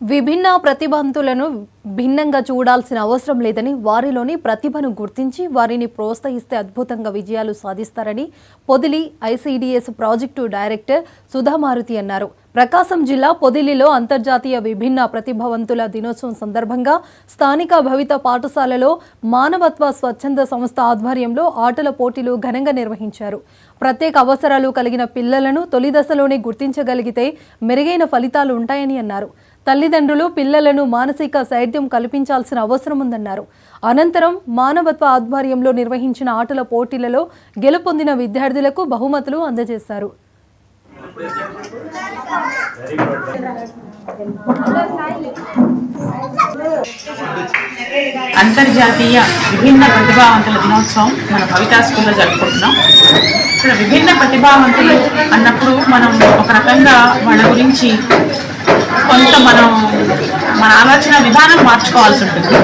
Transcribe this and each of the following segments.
విభిన్న ప్రతిభావంతులను భిన్నంగా చూడాల్సిన అవసరం లేదని, వారిలోని ప్రతిభను గుర్తించి వారిని ప్రోత్సహిస్తే అద్భుతంగా విజయాలు సాధిస్తారని Podili ICDS project director Sudhamaruthi అన్నారు. ప్రకాశం జిల్లా పొదిలిలో అంతర్జాతీయ విభిన్న ప్రతిభావంతుల దినోత్సవం సందర్భంగా స్థానిక భవిత పాఠశాలలో మానవత్వ స్వచ్ఛంద సంస్థ ఆధ్వర్యంలో ఆటల పోటీలు ఘనంగా నిర్వహించారు. ప్రత్యేక అవసరాలు కలిగిన పిల్లలను తొలి దశలోనే గుర్తించగలిగితే మెరుగైన ఫలితాలు ఉంటాయని అన్నారు. తల్లిదండ్రులు పిల్లలను మానసిక సైర్యం కల్పించాల్సిన అవసరం ఉందన్నారు. అనంతరం మానవత్వ ఆధ్వర్యంలో నిర్వహించిన ఆటల పోటీలలో గెలుపొందిన విద్యార్థులకు బహుమతులు అందజేశారు. అంతర్జాతీయ విభిన్న ప్రతిభావంతుల దినోత్సవం మన భవితా స్కూల్లో జరుపుకుంటున్నాం. ఇక్కడ విభిన్న ప్రతిభావంతులు అన్నప్పుడు మనం ఒక రకంగా వాళ్ళ గురించి కొంత మన ఆలోచన విధానం మార్చుకోవాల్సి ఉంటుంది.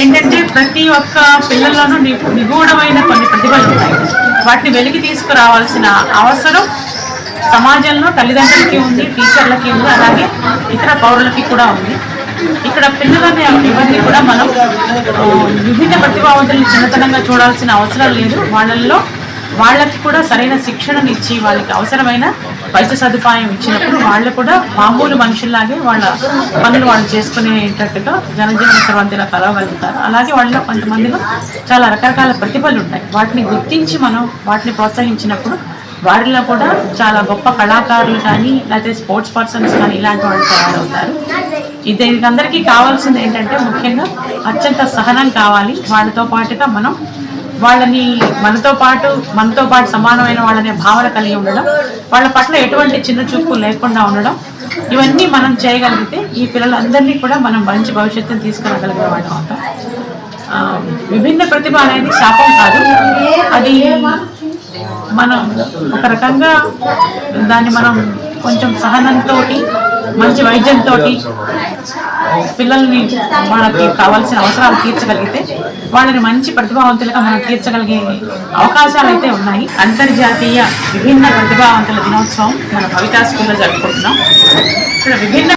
ఏంటంటే ప్రతి ఒక్క పిల్లల్లోనూ నిగూఢమైన కొన్ని ప్రతిభలు ఉంటాయి. వాటిని వెలికి తీసుకురావాల్సిన అవసరం సమాజంలో తల్లిదండ్రులకి ఉంది, టీచర్లకి ఉంది, అలాగే ఇతర పౌరులకి కూడా ఉంది. ఇక్కడ పిల్లలని ఇవన్నీ కూడా మనం విభిన్న ప్రతిభావంతులను చిన్నతనంగా చూడాల్సిన అవసరం లేదు. వాళ్ళకి కూడా సరైన శిక్షణను ఇచ్చి వాళ్ళకి అవసరమైన వైద్య సదుపాయం ఇచ్చినప్పుడు వాళ్ళు కూడా మామూలు మనుషుల్లాగే వాళ్ళ పనులు వాళ్ళు చేసుకునేటట్టుగా జనజీవన స్రవంతిలా కలవగలుగుతారు. అలాగే వాళ్ళలో కొంతమందిలో చాలా రకరకాల ప్రతిభలు ఉంటాయి. వాటిని గుర్తించి మనం వాటిని ప్రోత్సహించినప్పుడు వారిలో కూడా చాలా గొప్ప కళాకారులు కానీ లేకపోతే స్పోర్ట్స్ పర్సన్స్ కానీ ఇలాంటి వాళ్ళు తయారవుతారు. దీనికి అందరికీ కావాల్సింది ఏంటంటే ముఖ్యంగా అత్యంత సహనం కావాలి. వాళ్ళతో పాటుగా మనం వాళ్ళని మనతో పాటు సమానమైన వాళ్ళనే భావన కలిగి ఉండడం, వాళ్ళ పట్ల ఎటువంటి చిన్న చూపు లేకుండా ఉండడం, ఇవన్నీ మనం చేయగలిగితే ఈ పిల్లలందరినీ కూడా మనం మంచి భవిష్యత్తును తీసుకురాగలిగే వాళ్ళం అవుతాం. విభిన్న ప్రతిభ అనేది శాపం కాదు. అది మనం ఒక రకంగా దాన్ని మనం కొంచెం సహనంతో మంచి వైద్యంతో పిల్లల్ని వాళ్ళకి కావాల్సిన అవసరాలు తీర్చగలిగితే వాళ్ళని మంచి ప్రతిభావంతులుగా మనం తీర్చగలిగే అవకాశాలు అయితే ఉన్నాయి. అంతర్జాతీయ విభిన్న ప్రతిభావంతుల దినోత్సవం మన భవితా స్కూల్లో జరుపుకుంటున్నాం. ఇక్కడ విభిన్న